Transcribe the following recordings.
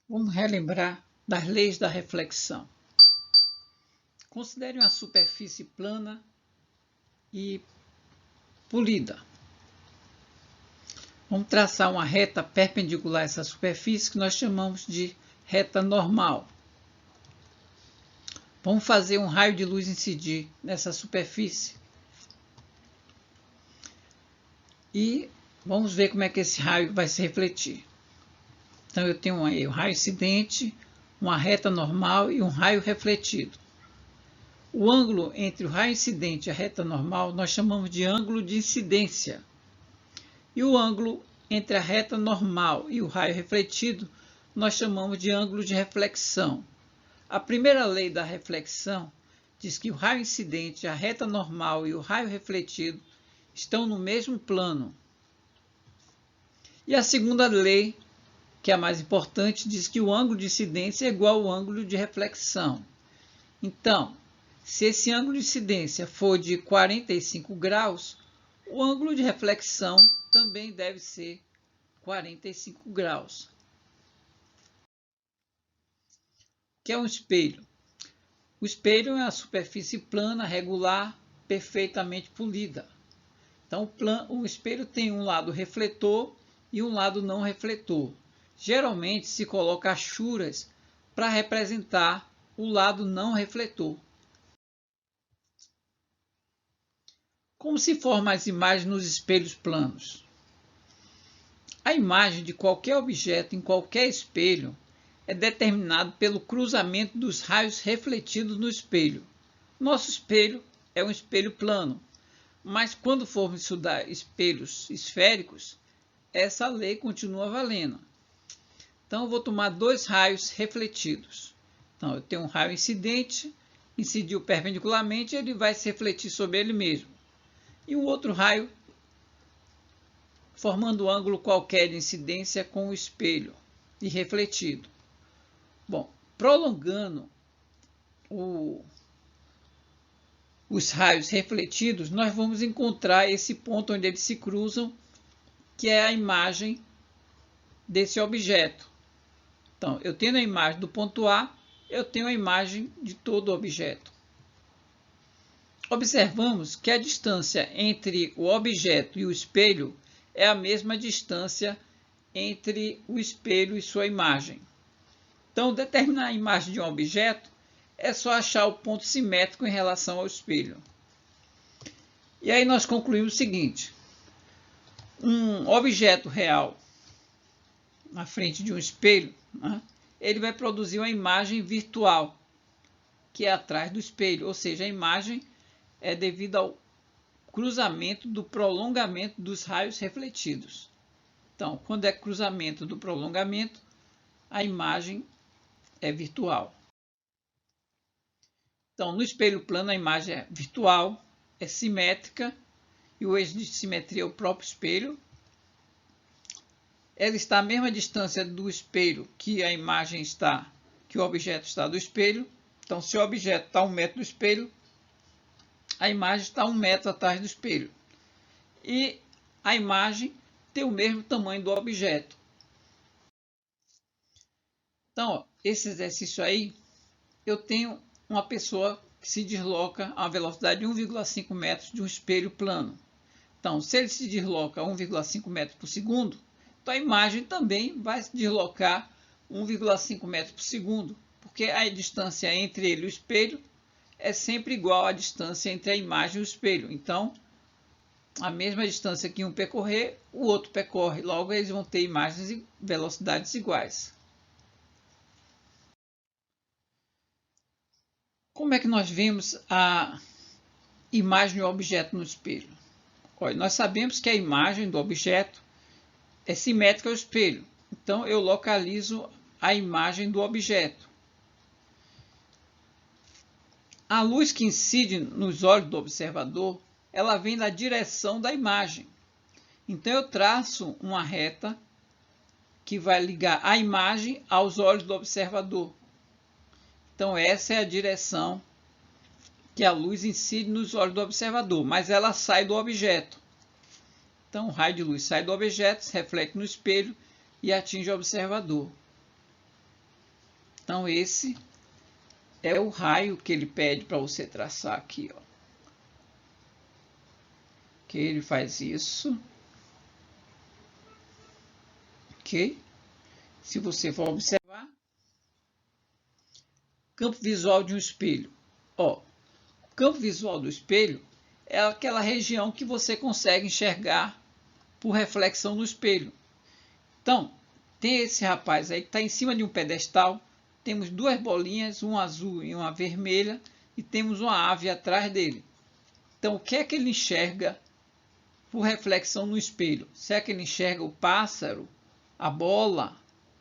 Vamos relembrar das leis da reflexão. Considere uma superfície plana e polida. Vamos traçar uma reta perpendicular a essa superfície que nós chamamos de reta normal. Vamos fazer um raio de luz incidir nessa superfície. E vamos ver como é que esse raio vai se refletir. Então, eu tenho aí o raio incidente, uma reta normal e um raio refletido. O ângulo entre o raio incidente e a reta normal nós chamamos de ângulo de incidência. E o ângulo entre a reta normal e o raio refletido nós chamamos de ângulo de reflexão. A primeira lei da reflexão diz que o raio incidente, a reta normal e o raio refletido estão no mesmo plano. E a segunda lei, que é a mais importante, diz que o ângulo de incidência é igual ao ângulo de reflexão. Então, se esse ângulo de incidência for de 45 graus, o ângulo de reflexão também deve ser 45 graus. O que é um espelho? O espelho é uma superfície plana, regular, perfeitamente polida. Então, o espelho tem um lado refletor e um lado não refletor. Geralmente se coloca achuras para representar o lado não refletor. Como se formam as imagens nos espelhos planos? A imagem de qualquer objeto em qualquer espelho é determinada pelo cruzamento dos raios refletidos no espelho. Nosso espelho é um espelho plano, mas quando formos estudar espelhos esféricos, essa lei continua valendo. Então, eu vou tomar dois raios refletidos. Então, eu tenho um raio incidente, incidiu perpendicularmente, ele vai se refletir sobre ele mesmo. E um outro raio, formando um ângulo qualquer de incidência com o espelho e refletido. Bom, prolongando os raios refletidos, nós vamos encontrar esse ponto onde eles se cruzam, que é a imagem desse objeto. Então, eu tenho a imagem do ponto A, eu tenho a imagem de todo o objeto. Observamos que a distância entre o objeto e o espelho é a mesma distância entre o espelho e sua imagem. Então, determinar a imagem de um objeto é só achar o ponto simétrico em relação ao espelho. E aí nós concluímos o seguinte: um objeto real na frente de um espelho, né, ele vai produzir uma imagem virtual, que é atrás do espelho, ou seja, a imagem é devido ao cruzamento do prolongamento dos raios refletidos. Então, quando é cruzamento do prolongamento, a imagem é virtual. Então, no espelho plano, a imagem é virtual, é simétrica, e o eixo de simetria é o próprio espelho. Ela está à mesma distância do espelho que a imagem está, que o objeto está do espelho. Então, se o objeto está a 1 metro do espelho, a imagem está a 1 metro atrás do espelho. E a imagem tem o mesmo tamanho do objeto. Então, ó, esse exercício aí, eu tenho uma pessoa que se desloca a uma velocidade de 1,5 metros de um espelho plano. Então, se ele se desloca a 1,5 metros por segundo, então a imagem também vai se deslocar 1,5 metros por segundo, porque a distância entre ele e o espelho é sempre igual à distância entre a imagem e o espelho. Então, a mesma distância que um percorrer, o outro percorre. Logo, eles vão ter imagens e velocidades iguais. Como é que nós vemos a imagem do objeto no espelho? Olha, nós sabemos que a imagem do objeto é simétrica ao espelho. Então, eu localizo a imagem do objeto. A luz que incide nos olhos do observador, ela vem da direção da imagem. Então, eu traço uma reta que vai ligar a imagem aos olhos do observador. Então, essa é a direção que a luz incide nos olhos do observador, mas ela sai do objeto. Então, o raio de luz sai do objeto, se reflete no espelho e atinge o observador. Então, esse é o raio que ele pede para você traçar aqui, ó. Que ele faz isso. Ok? Se você for observar, campo visual de um espelho. Ó, o campo visual do espelho é aquela região que você consegue enxergar por reflexão no espelho. Então, tem esse rapaz aí que está em cima de um pedestal. Temos duas bolinhas, uma azul e uma vermelha, e temos uma ave atrás dele. Então, o que é que ele enxerga por reflexão no espelho? Será que ele enxerga o pássaro, a bola,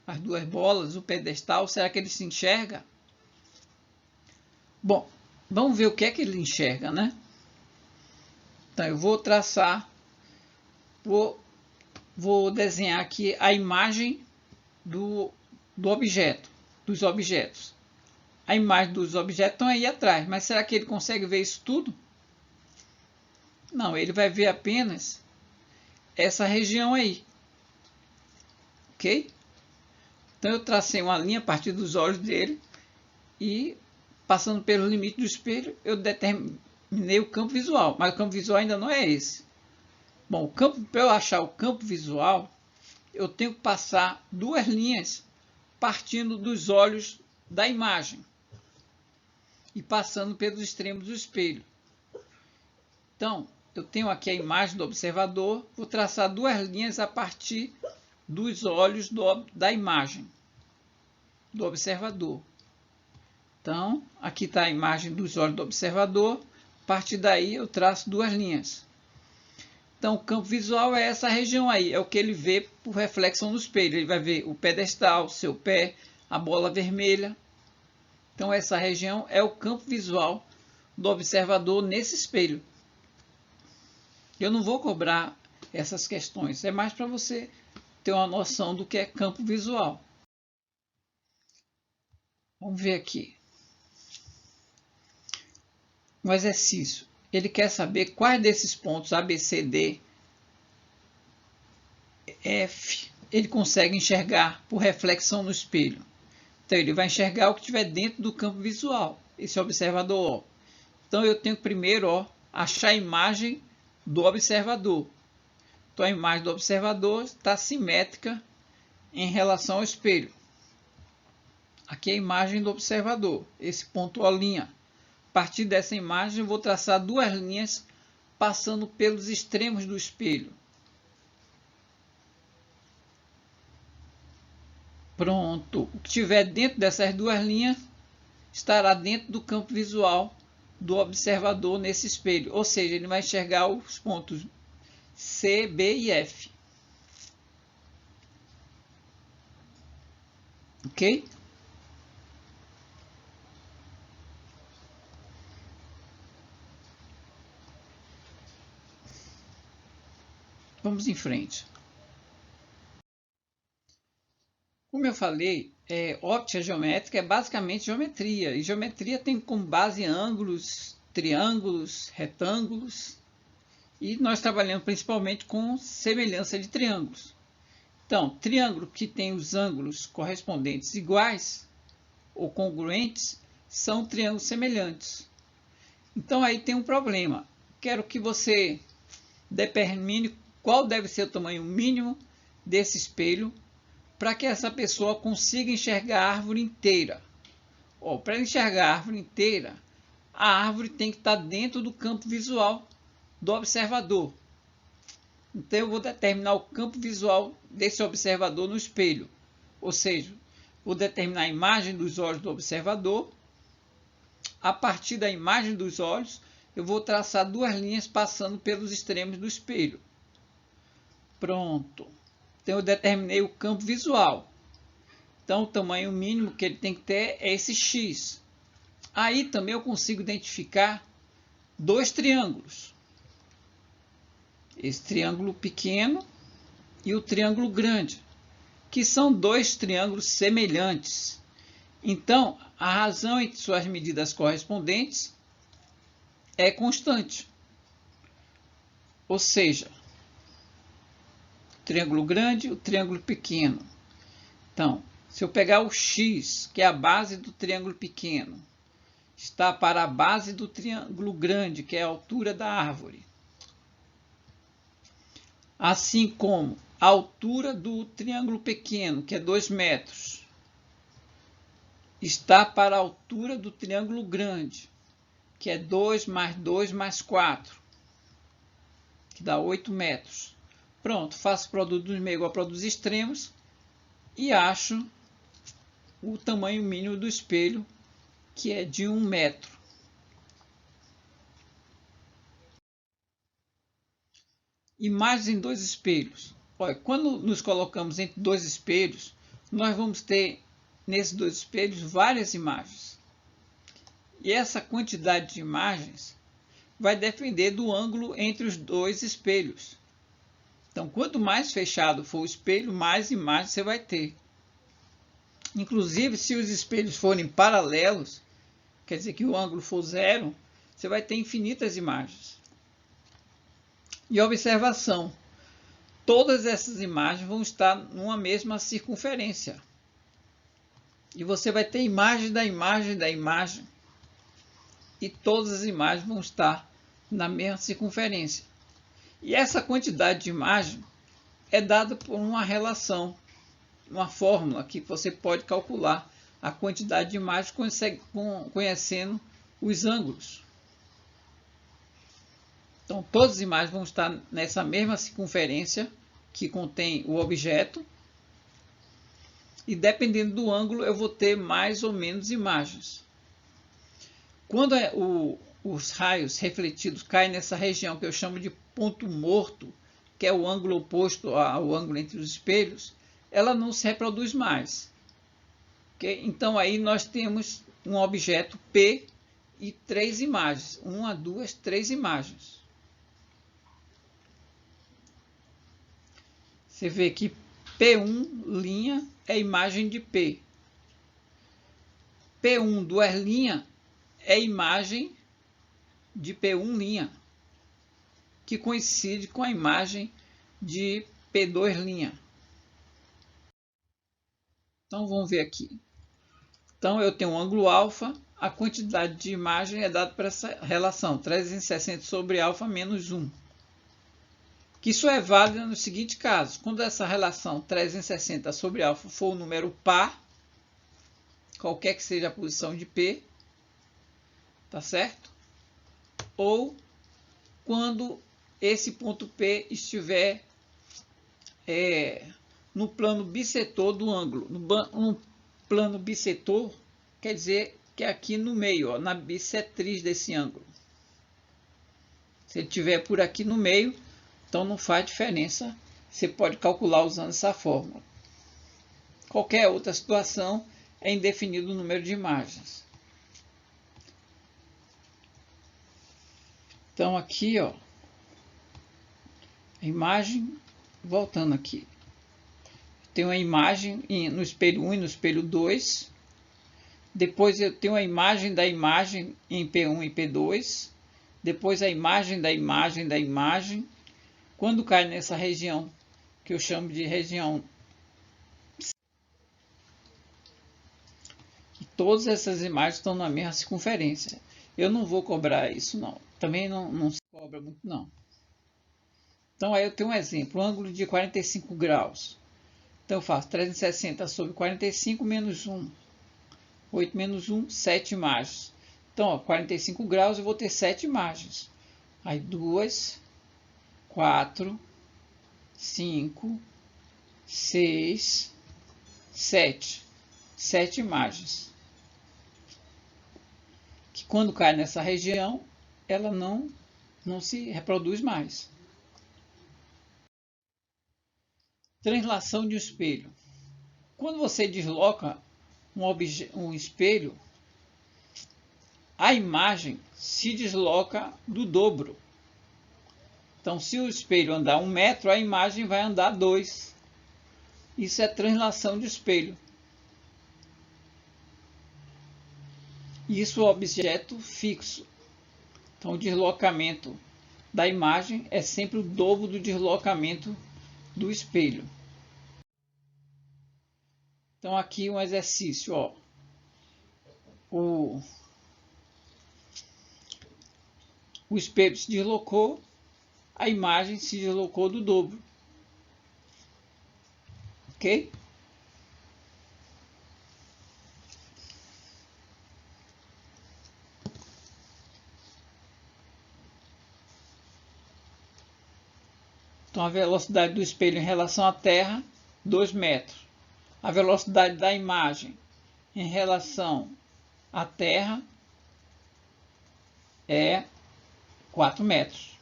as duas bolas, o pedestal? Será que ele se enxerga? Bom, vamos ver o que é que ele enxerga, né? Então, eu vou traçar, vou desenhar aqui a imagem do objeto, dos objetos. A imagem dos objetos estão aí atrás, mas será que ele consegue ver isso tudo? Não, ele vai ver apenas essa região aí. Ok? Então eu tracei uma linha a partir dos olhos dele e, passando pelo limite do espelho, eu determinei o campo visual. Mas o campo visual ainda não é esse. Bom, para eu achar o campo visual, eu tenho que passar duas linhas partindo dos olhos da imagem e passando pelos extremos do espelho. Então, eu tenho aqui a imagem do observador, vou traçar duas linhas a partir dos olhos da imagem do observador. Então, aqui está a imagem dos olhos do observador, a partir daí eu traço duas linhas. Então, o campo visual é essa região aí, é o que ele vê por reflexão no espelho. Ele vai ver o pedestal, seu pé, a bola vermelha. Então, essa região é o campo visual do observador nesse espelho. Eu não vou cobrar essas questões, é mais para você ter uma noção do que é campo visual. Vamos ver aqui. Um exercício. Ele quer saber quais desses pontos A, B, C, D, F, ele consegue enxergar por reflexão no espelho. Então, ele vai enxergar o que estiver dentro do campo visual, esse observador. Ó. Então, eu tenho que primeiro achar a imagem do observador. Então, a imagem do observador está simétrica em relação ao espelho. Aqui é a imagem do observador, esse ponto O'. A partir dessa imagem, eu vou traçar duas linhas passando pelos extremos do espelho. Pronto. O que estiver dentro dessas duas linhas estará dentro do campo visual do observador nesse espelho. Ou seja, ele vai enxergar os pontos C, B e F. Ok? Vamos em frente. Como eu falei, óptica geométrica é basicamente geometria. E geometria tem como base ângulos, triângulos, retângulos. E nós trabalhamos principalmente com semelhança de triângulos. Então, triângulo que tem os ângulos correspondentes iguais ou congruentes são triângulos semelhantes. Então, aí tem um problema. Quero que você determine qual deve ser o tamanho mínimo desse espelho para que essa pessoa consiga enxergar a árvore inteira. Para enxergar a árvore inteira, a árvore tem que estar dentro do campo visual do observador. Então, eu vou determinar o campo visual desse observador no espelho. Ou seja, vou determinar a imagem dos olhos do observador. A partir da imagem dos olhos, eu vou traçar duas linhas passando pelos extremos do espelho. Pronto. Então, eu determinei o campo visual. Então, o tamanho mínimo que ele tem que ter é esse X. Aí também eu consigo identificar dois triângulos. Esse triângulo pequeno e o triângulo grande, que são dois triângulos semelhantes. Então, a razão entre suas medidas correspondentes é constante. Ou seja, o triângulo grande e o triângulo pequeno. Então, Se eu pegar o X, que é a base do triângulo pequeno, está para a base do triângulo grande, que é a altura da árvore. Assim como a altura do triângulo pequeno, que é 2 metros, está para a altura do triângulo grande, que é 2 mais 2 mais 4, que dá 8 metros. Pronto, faço o produto dos meios igual ao produto dos extremos e acho o tamanho mínimo do espelho, que é de 1 metro. Imagens em dois espelhos. Olha, quando nos colocamos entre dois espelhos, nós vamos ter nesses dois espelhos várias imagens. E essa quantidade de imagens vai depender do ângulo entre os dois espelhos. Então, quanto mais fechado for o espelho, mais imagens você vai ter. Inclusive, se os espelhos forem paralelos, quer dizer que o ângulo for zero, você vai ter infinitas imagens. E observação, todas essas imagens vão estar numa mesma circunferência. E você vai ter imagem da imagem da imagem. E todas as imagens vão estar na mesma circunferência. E essa quantidade de imagem é dada por uma relação, uma fórmula que você pode calcular a quantidade de imagens conhecendo os ângulos. Então, todas as imagens vão estar nessa mesma circunferência que contém o objeto. E dependendo do ângulo, eu vou ter mais ou menos imagens. Quando os raios refletidos caem nessa região que eu chamo de ponto morto, que é o ângulo oposto ao ângulo entre os espelhos, ela não se reproduz mais. Okay? Então, aí nós temos um objeto P e 3 imagens. 1, 2, 3 imagens. Você vê que P1' é a imagem de P. P1 duas linhas é a imagem de P1', que coincide com a imagem de P2'. Então, vamos ver aqui. Então, eu tenho um ângulo alfa, a quantidade de imagem é dada por essa relação, 360 sobre alfa menos 1. Que isso é válido no seguinte caso: quando essa relação 360 sobre alfa for um número par, qualquer que seja a posição de P, tá certo? Ou quando esse ponto P estiver no plano bissetor do ângulo. No plano bissetor quer dizer que é aqui no meio, ó, na bissetriz desse ângulo. Se ele estiver por aqui no meio, então não faz diferença, você pode calcular usando essa fórmula. Qualquer outra situação é indefinido o número de imagens. Então aqui, ó, a imagem, voltando aqui, tenho a imagem no espelho 1 e no espelho 2. Depois eu tenho a imagem da imagem em P1 e P2. Depois a imagem da imagem da imagem. Quando cai nessa região, que eu chamo de região, e todas essas imagens estão na mesma circunferência. Eu não vou cobrar isso, não. Também não se cobra muito, não. Então, aí eu tenho um exemplo, um ângulo de 45 graus. Então, eu faço 360 sobre 45 menos 1. 8 menos 1, 7 imagens. Então, ó, 45 graus eu vou ter 7 imagens. Aí, 2, 4, 5, 6, 7. 7 imagens. Que quando cai nessa região, ela não se reproduz mais. Translação de um espelho. Quando você desloca um espelho, a imagem se desloca do dobro. Então, se o espelho andar 1 metro, a imagem vai andar 2. Isso é translação de espelho. Isso é objeto fixo. Então, o deslocamento da imagem é sempre o dobro do deslocamento do espelho. Então aqui um exercício, ó. O espelho se deslocou, a imagem se deslocou do dobro. Ok? Então a velocidade do espelho em relação à Terra, 2 metros. A velocidade da imagem em relação à Terra é 4 metros.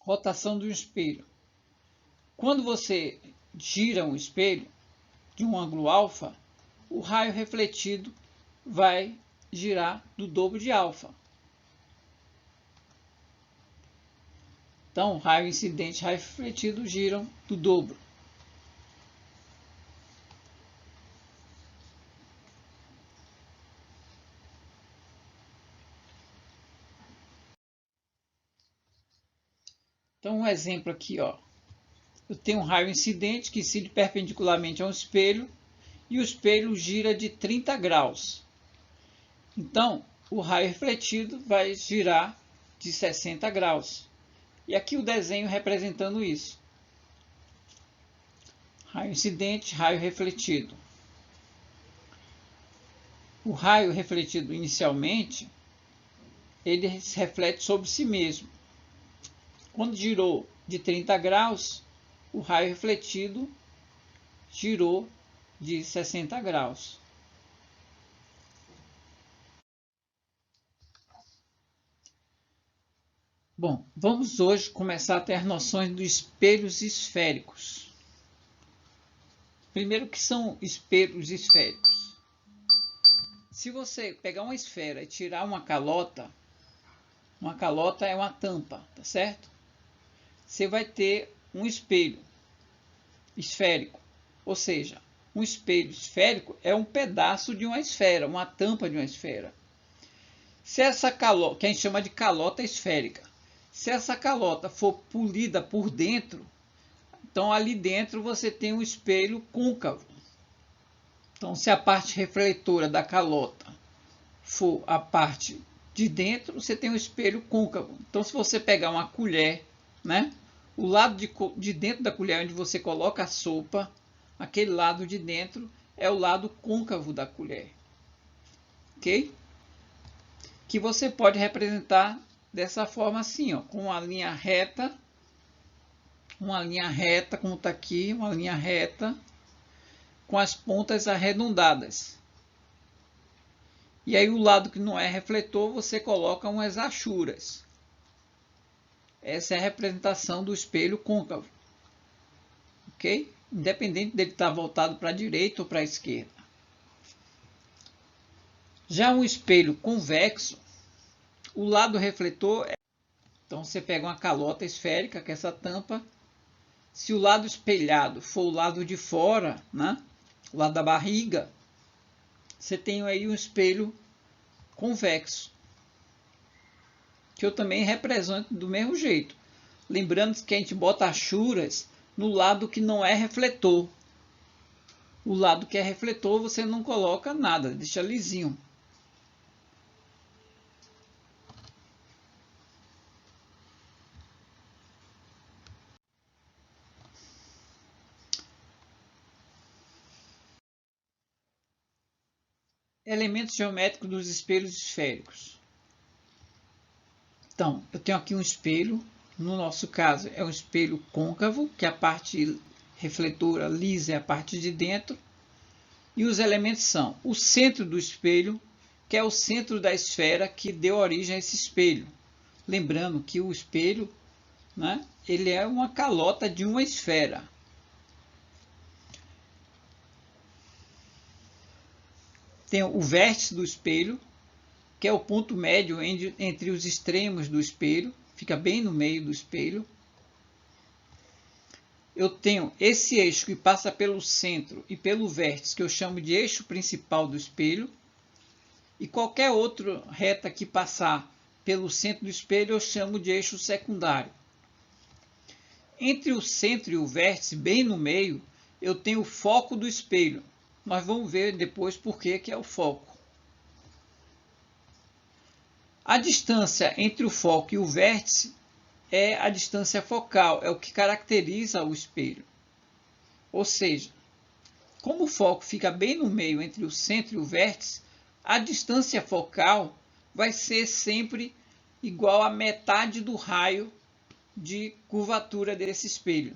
Rotação do espelho. Quando você gira um espelho de um ângulo alfa, o raio refletido vai girar do dobro de alfa. Então, raio incidente e raio refletido giram do dobro. Então, um exemplo aqui, ó. Eu tenho um raio incidente que incide perpendicularmente a um espelho e o espelho gira de 30 graus. Então, o raio refletido vai girar de 60 graus. E aqui o desenho representando isso. Raio incidente, raio refletido. O raio refletido inicialmente, ele se reflete sobre si mesmo. Quando girou de 30 graus, o raio refletido girou de 60 graus. Bom, vamos hoje começar a ter noções dos espelhos esféricos. Primeiro, o que são espelhos esféricos? Se você pegar uma esfera e tirar uma calota é uma tampa, tá certo? Você vai ter um espelho esférico, ou seja, um espelho esférico é um pedaço de uma esfera, uma tampa de uma esfera. Se essa calota, que a gente chama de calota esférica, se essa calota for polida por dentro, então ali dentro você tem um espelho côncavo. Então, se a parte refletora da calota for a parte de dentro, você tem um espelho côncavo. Então, se você pegar uma colher, né, o lado de dentro da colher onde você coloca a sopa, aquele lado de dentro é o lado côncavo da colher. Ok? Que você pode representar dessa forma assim, ó, com uma linha reta, como está aqui, uma linha reta, com as pontas arredondadas. E aí o lado que não é refletor, você coloca umas achuras. Essa é a representação do espelho côncavo. Ok? Independente dele estar voltado para a direita ou para a esquerda. Já um espelho convexo, o lado refletor é... Então você pega uma calota esférica, que é essa tampa. Se o lado espelhado for o lado de fora, né, o lado da barriga, você tem aí um espelho convexo, que eu também represento do mesmo jeito. Lembrando que a gente bota achuras no lado que não é refletor. O lado que é refletor você não coloca nada, deixa lisinho. Elementos geométricos dos espelhos esféricos. Então, eu tenho aqui um espelho. No nosso caso, é um espelho côncavo, que a parte refletora lisa é a parte de dentro. E os elementos são o centro do espelho, que é o centro da esfera que deu origem a esse espelho. Lembrando que o espelho, né, ele é uma calota de uma esfera. Tem o vértice do espelho, que é o ponto médio entre os extremos do espelho, fica bem no meio do espelho. Eu tenho esse eixo que passa pelo centro e pelo vértice, que eu chamo de eixo principal do espelho. E qualquer outra reta que passar pelo centro do espelho, eu chamo de eixo secundário. Entre o centro e o vértice, bem no meio, eu tenho o foco do espelho. Nós vamos ver depois por que é o foco. A distância entre o foco e o vértice é a distância focal, é o que caracteriza o espelho. Ou seja, como o foco fica bem no meio entre o centro e o vértice, a distância focal vai ser sempre igual à metade do raio de curvatura desse espelho.